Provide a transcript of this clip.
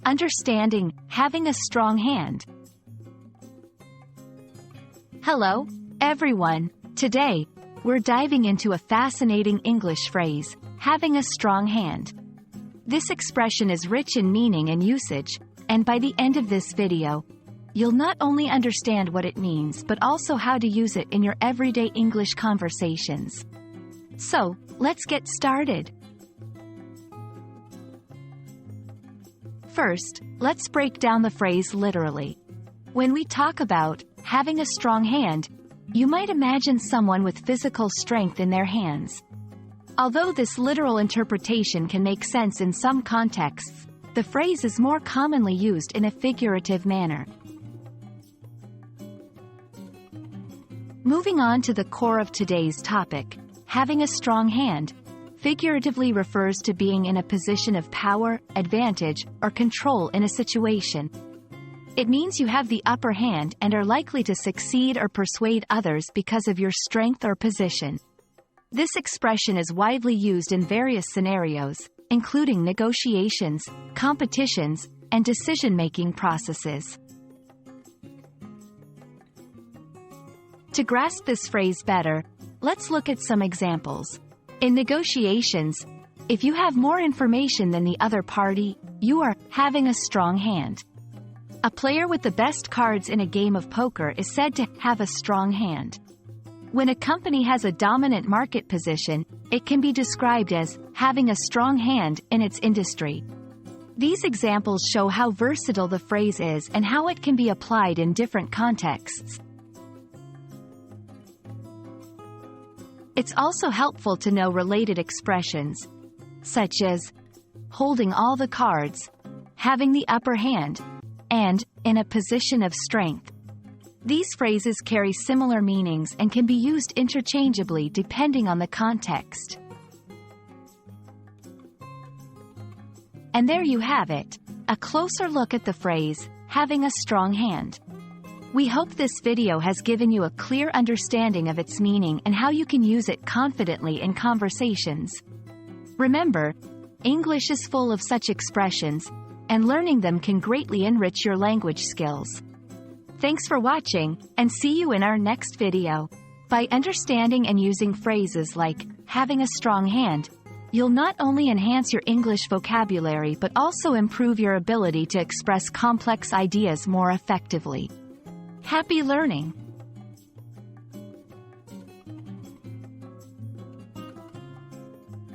Understanding, having a strong hand. Hello, everyone. Today, we're diving into a fascinating English phrase, having a strong hand. This expression is rich in meaning and usage, and by the end of this video, you'll not only understand what it means but also how to use it in your everyday English conversations. So, let's get started. First, let's break down the phrase literally. When we talk about having a strong hand, you might imagine someone with physical strength in their hands. Although this literal interpretation can make sense in some contexts, the phrase is more commonly used in a figurative manner. Moving on to the core of today's topic, having a strong hand figuratively refers to being in a position of power, advantage, or control in a situation. It means you have the upper hand and are likely to succeed or persuade others because of your strength or position. This expression is widely used in various scenarios, including negotiations, competitions, and decision-making processes. To grasp this phrase better, let's look at some examples. In negotiations, if you have more information than the other party, you are having a strong hand. A player with the best cards in a game of poker is said to have a strong hand. When a company has a dominant market position, it can be described as having a strong hand in its industry. These examples show how versatile the phrase is and how it can be applied in different contexts. It's also helpful to know related expressions, such as holding all the cards, having the upper hand, and in a position of strength. These phrases carry similar meanings and can be used interchangeably depending on the context. And there you have it, a closer look at the phrase, having a strong hand. We hope this video has given you a clear understanding of its meaning and how you can use it confidently in conversations. Remember, English is full of such expressions, and learning them can greatly enrich your language skills. Thanks for watching, and see you in our next video. By understanding and using phrases like having a strong hand, you'll not only enhance your English vocabulary but also improve your ability to express complex ideas more effectively. Happy learning!